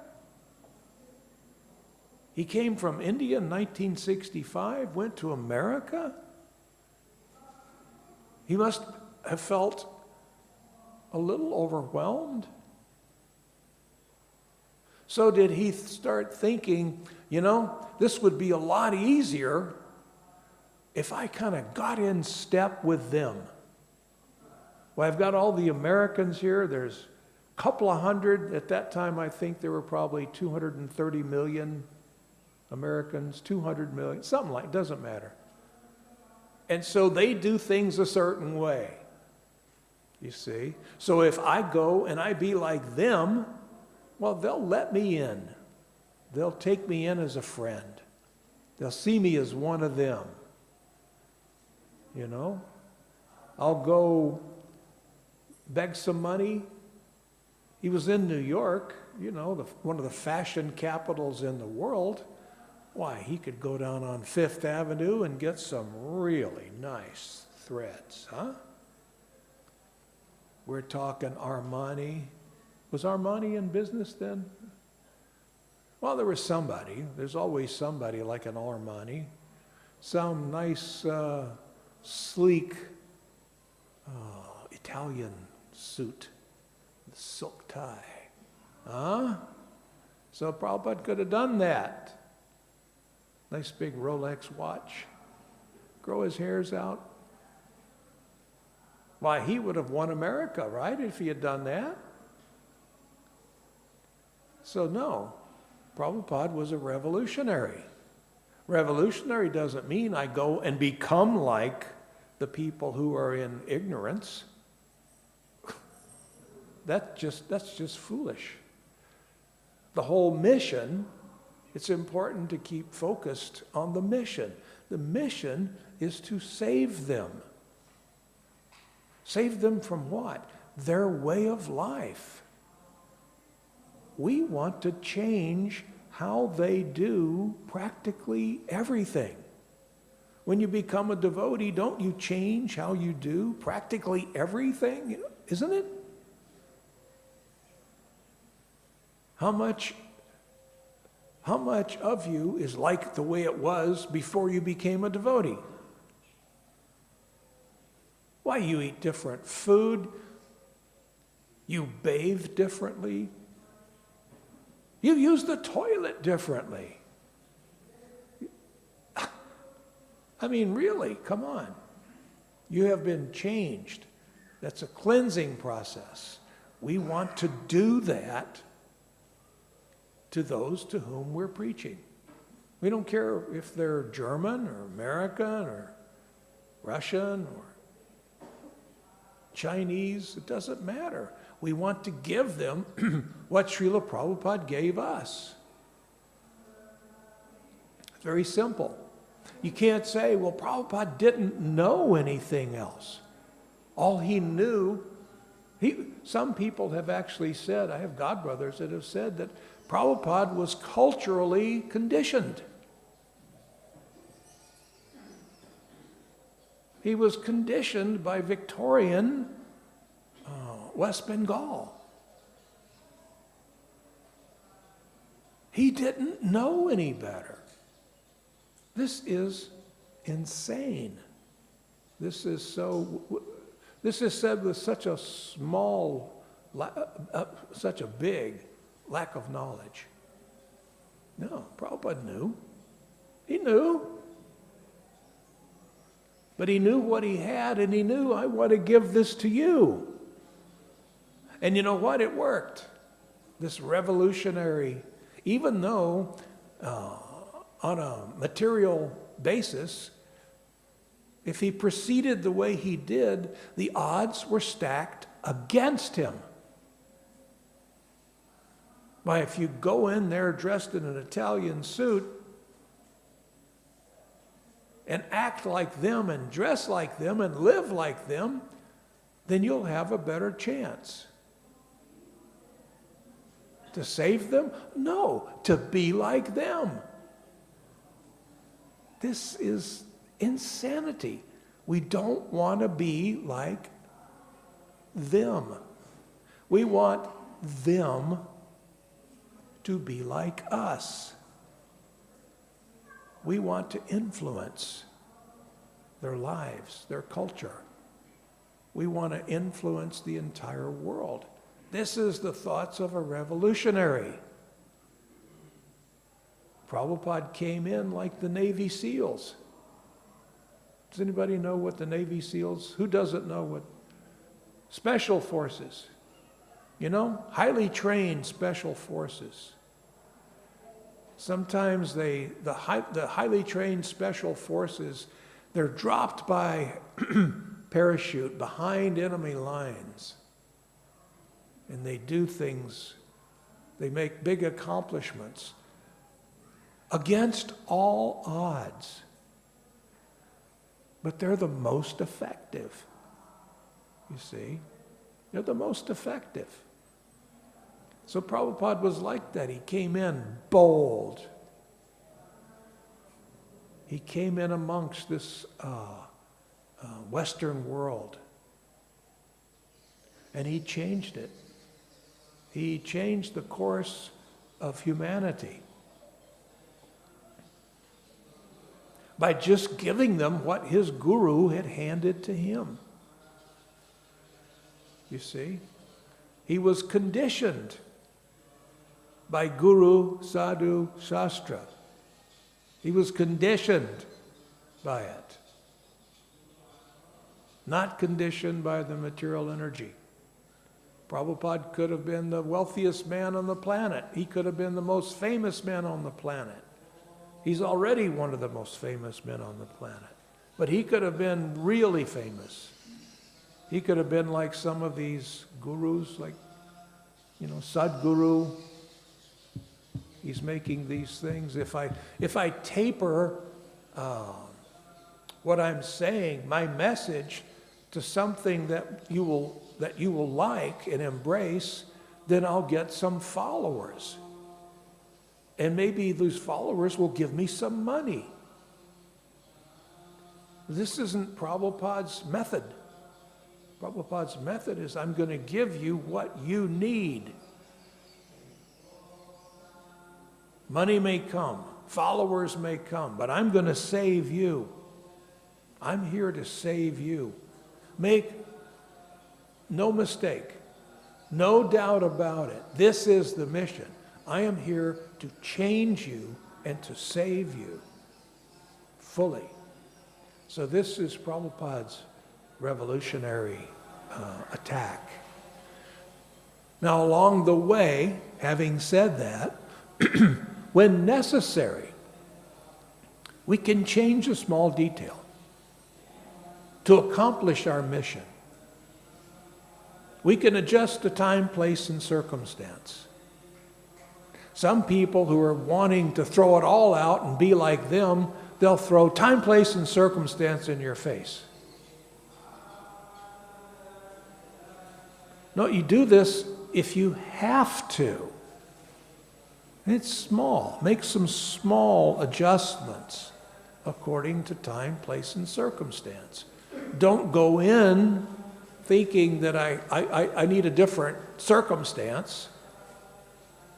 He came from India in 1965, went to America. He must have felt a little overwhelmed. So did he start thinking, you know, this would be a lot easier if I kind of got in step with them. Well, I've got all the Americans here. There's a couple of hundred. At that time, I think there were probably 230 million Americans, 200 million, something like, doesn't matter. And so they do things a certain way, you see. So if I go and I be like them, well, they'll let me in. They'll take me in as a friend. They'll see me as one of them. You know, I'll go beg some money. He was in New York, you know, one of the fashion capitals in the world. Why, he could go down on Fifth Avenue and get some really nice threads, huh? We're talking Armani. Was Armani in business then? Well, there was somebody. There's always somebody like an Armani. Some nice, sleek Italian suit, silk tie. Huh? So Prabhupada could have done that. Nice big Rolex watch. Grow his hairs out. Why, he would have won America, right, if he had done that? So no, Prabhupada was a revolutionary. Revolutionary doesn't mean I go and become like the people who are in ignorance. That's just foolish. The whole mission, it's important to keep focused on the mission. The mission is to save them. Save them from what? Their way of life. We want to change how they do practically everything. When you become a devotee, don't you change how you do practically everything? Isn't it? How much of you is like the way it was before you became a devotee? Why, you eat different food, you bathe differently, you use the toilet differently. I mean, really, come on. You have been changed. That's a cleansing process. We want to do that to those to whom we're preaching. We don't care if they're German or American or Russian or Chinese, it doesn't matter. We want to give them what Srila Prabhupada gave us. It's very simple. You can't say, well, Prabhupada didn't know anything else. All he knew, some people have actually said, I have godbrothers that have said that Prabhupada was culturally conditioned. He was conditioned by Victorian West Bengal. He didn't know any better. This is insane. This is said with such a such a big lack of knowledge. No, Prabhupada knew. He knew. But he knew what he had, and he knew, I want to give this to you. And you know what? It worked. This revolutionary, even though on a material basis, if he proceeded the way he did, the odds were stacked against him. Why, if you go in there dressed in an Italian suit and act like them and dress like them and live like them, then you'll have a better chance. To save them? No, to be like them. This is insanity. We don't want to be like them. We want them to be like us. We want to influence their lives, their culture. We want to influence the entire world. This is the thoughts of a revolutionary. Prabhupada came in like the Navy SEALs. Does anybody know what the Navy SEALs, who doesn't know what? Special forces. You know, highly trained special forces. Sometimes the highly trained special forces, they're dropped by parachute behind enemy lines. And they do things, they make big accomplishments against all odds. But they're the most effective. You see? They're the most effective. So Prabhupada was like that. He came in bold. He came in amongst this Western world. And he changed it. He changed the course of humanity by just giving them what his guru had handed to him. You see? He was conditioned by Guru, Sadhu, Shastra. He was conditioned by it. Not conditioned by the material energy. Prabhupada could have been the wealthiest man on the planet. He could have been the most famous man on the planet. He's already one of the most famous men on the planet. But he could have been really famous. He could have been like some of these gurus, like, you know, Sadhguru. He's making these things. If I taper what I'm saying, my message, to something that you will like and embrace, then I'll get some followers. And maybe those followers will give me some money. This isn't Prabhupada's method. Prabhupada's method is, I'm going to give you what you need. Money may come, followers may come, but I'm going to save you. I'm here to save you. Make no mistake, no doubt about it. This is the mission. I am here to change you and to save you fully. So this is Prabhupada's revolutionary attack. Now, along the way, having said that, when necessary, we can change a small detail to accomplish our mission. We can adjust the time, place, and circumstance. Some people who are wanting to throw it all out and be like them, they'll throw time, place, and circumstance in your face. No, you do this if you have to. It's small. Make some small adjustments according to time, place, and circumstance. Don't go in thinking that I need a different circumstance.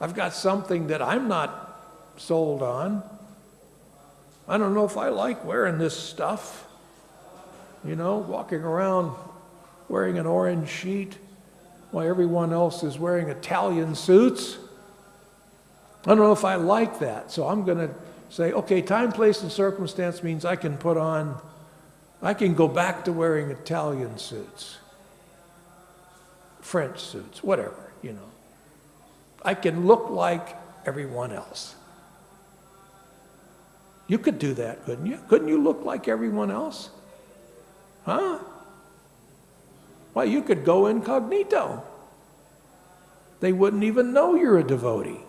I've got something that I'm not sold on. I don't know if I like wearing this stuff. You know, walking around wearing an orange sheet while everyone else is wearing Italian suits. I don't know if I like that. So I'm going to say, okay, time, place, and circumstance means I can go back to wearing Italian suits, French suits, whatever, you know. I can look like everyone else. You could do that, couldn't you? Couldn't you look like everyone else? Huh? Well, you could go incognito. They wouldn't even know you're a devotee.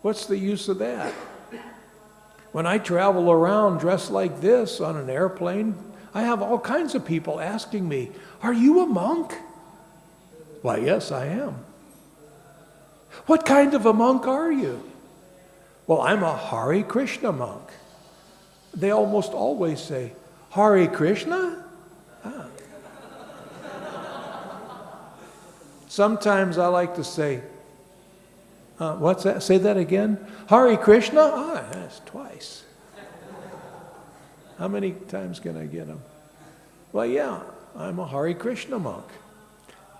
What's the use of that? When I travel around dressed like this on an airplane, I have all kinds of people asking me, "Are you a monk?" Why, yes, I am. What kind of a monk are you? Well, I'm a Hare Krishna monk. They almost always say, Hare Krishna? Ah. Sometimes I like to say, what's that? Say that again. Hare Krishna? Ah, that's twice. How many times can I get them? Well, yeah, I'm a Hare Krishna monk.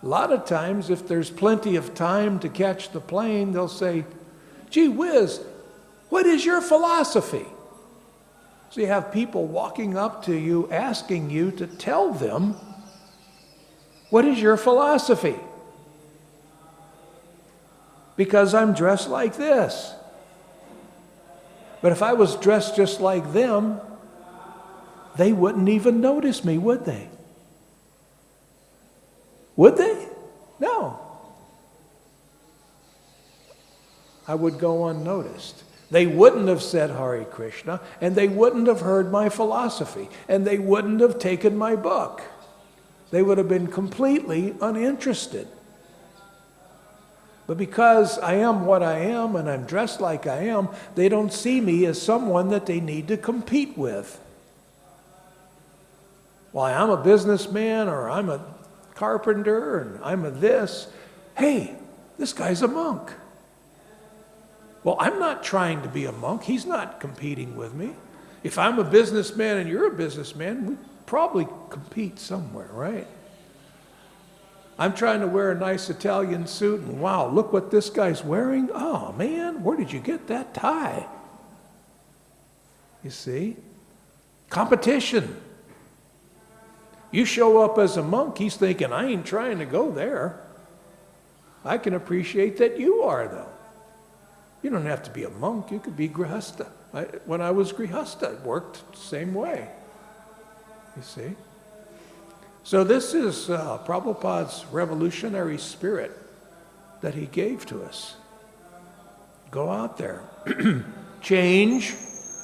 A lot of times, if there's plenty of time to catch the plane, they'll say, gee whiz, what is your philosophy? So you have people walking up to you, asking you to tell them, what is your philosophy? Because I'm dressed like this. But if I was dressed just like them, they wouldn't even notice me, would they? Would they? No. I would go unnoticed. They wouldn't have said Hare Krishna, and they wouldn't have heard my philosophy, and they wouldn't have taken my book. They would have been completely uninterested. But because I am what I am, and I'm dressed like I am, they don't see me as someone that they need to compete with. Well, I'm a businessman, or I'm a carpenter, and I'm a this. Hey, this guy's a monk. Well, I'm not trying to be a monk. He's not competing with me. If I'm a businessman and you're a businessman, we probably compete somewhere, right? I'm trying to wear a nice Italian suit, and wow, look what this guy's wearing. Oh, man, where did you get that tie? You see? Competition. You show up as a monk, he's thinking, I ain't trying to go there. I can appreciate that you are, though. You don't have to be a monk. You could be gṛhāsta. When I was gṛhāsta, it worked the same way. You see? So this is Prabhupada's revolutionary spirit that he gave to us. Go out there. Change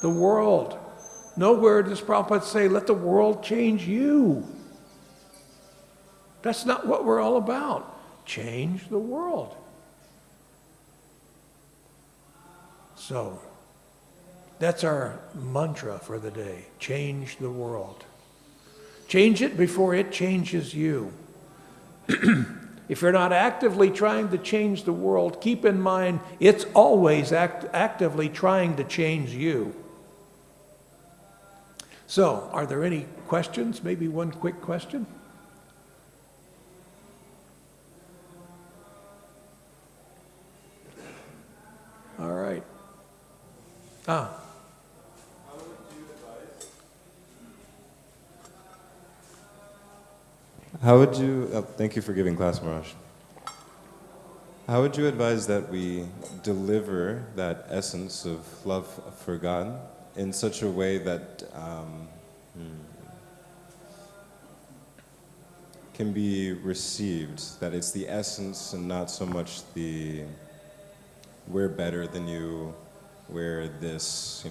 the world. Nowhere does Prabhupada say, let the world change you. That's not what we're all about. Change the world. So, that's our mantra for the day. Change the world. Change it before it changes you. If you're not actively trying to change the world, keep in mind it's always actively trying to change you. So, are there any questions? Maybe one quick question? All right. How would you, thank you for giving class, Maharaj. How would you advise that we deliver that essence of love for God in such a way that can be received, that it's the essence and not so much the we're better than you, we're this,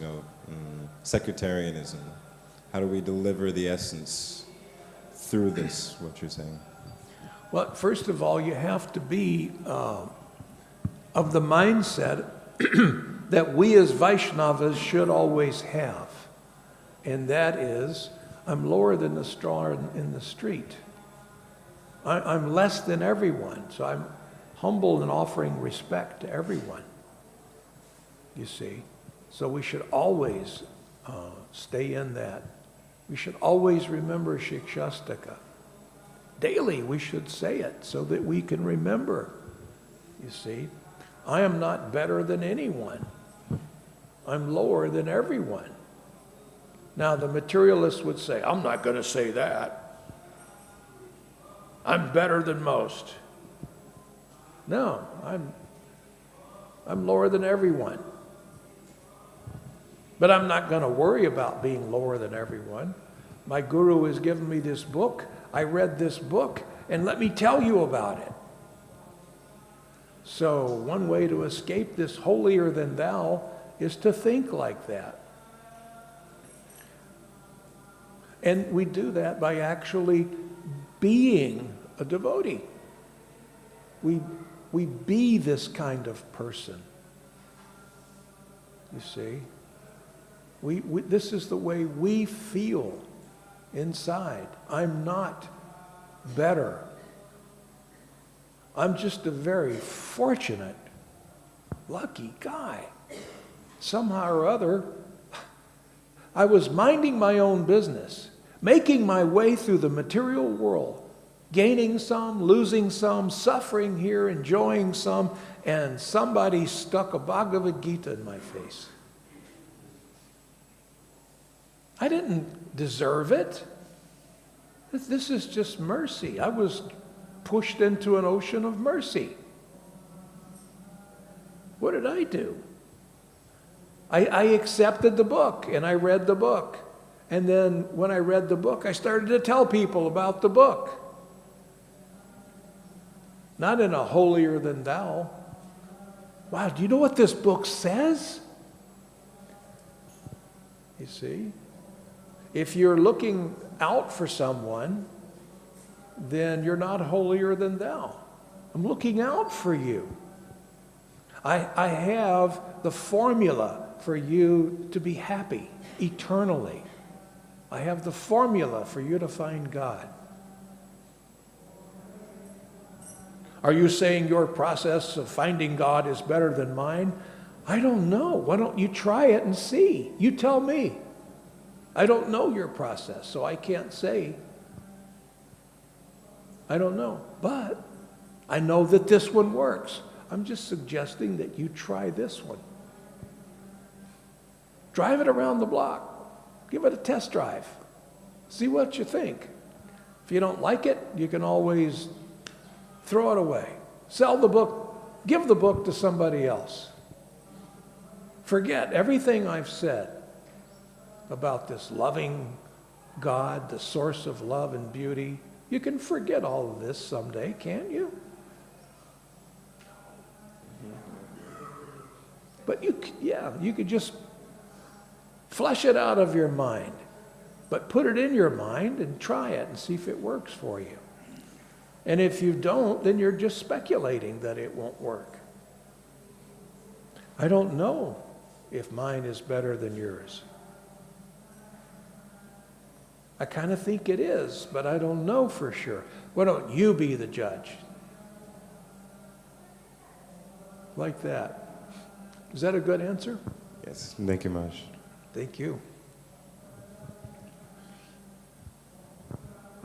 sectarianism. How do we deliver the essence through this, what you're saying? Well, first of all, you have to be of the mindset that we as Vaishnavas should always have. and that is, I'm lower than the straw in the street. I'm less than everyone, so I'm humble and offering respect to everyone, you see. So we should always stay in that. We should always remember Shikshastaka. Daily we should say it so that we can remember, you see. I am not better than anyone. I'm lower than everyone. Now the materialist would say, I'm not going to say that. I'm better than most. No, I'm lower than everyone. But I'm not going to worry about being lower than everyone. My guru has given me this book. I read this book, and let me tell you about it. So one way to escape this holier than thou is to think like that. And we do that by actually being a devotee. We be this kind of person. You see? This is the way we feel inside. I'm not better. I'm just a very fortunate, lucky guy. Somehow or other, I was minding my own business, making my way through the material world, gaining some, losing some, suffering here, enjoying some, and somebody stuck a Bhagavad Gita in my face. I didn't deserve it. This is just mercy. I was pushed into an ocean of mercy. What did I do? I accepted the book, and I read the book. And then when I read the book, I started to tell people about the book. Not in a holier than thou. Wow, do you know what this book says? You see? If you're looking out for someone, then you're not holier than thou. I'm looking out for you. I have the formula for you to be happy eternally. I have the formula for you to find God. Are you saying your process of finding God is better than mine? I don't know. Why don't you try it and see? You tell me. I don't know your process, so I can't say. I don't know. But I know that this one works. I'm just suggesting that you try this one. Drive it around the block. Give it a test drive. See what you think. If you don't like it, you can always throw it away. Sell the book. Give the book to somebody else. Forget everything I've said about this loving God, the source of love and beauty. You can forget all of this someday, can't you? But you could just flush it out of your mind. But put it in your mind and try it and see if it works for you. And if you don't, then you're just speculating that it won't work. I don't know if mine is better than yours. I kind of think it is, but I don't know for sure. Why don't you be the judge? Like that. Is that a good answer? Yes, thank you much. Thank you.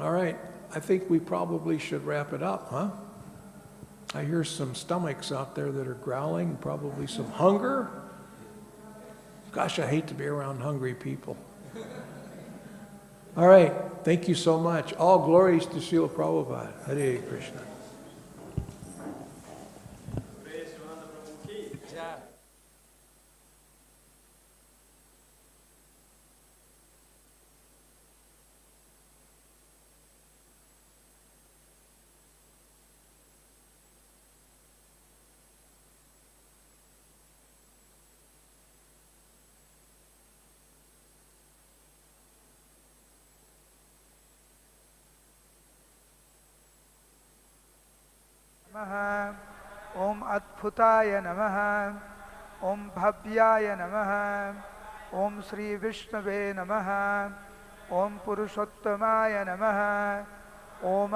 All right, I think we probably should wrap it up, huh? I hear some stomachs out there that are growling, probably some hunger. Gosh, I hate to be around hungry people. All right, thank you so much. All glories to Srila Prabhupada. Hare Krishna. Om Adbhutaya Namaha, Om Bhavyaya Namaha, Om Shri Vishnave Namaha. Om Purushottamaaya Namaha. Om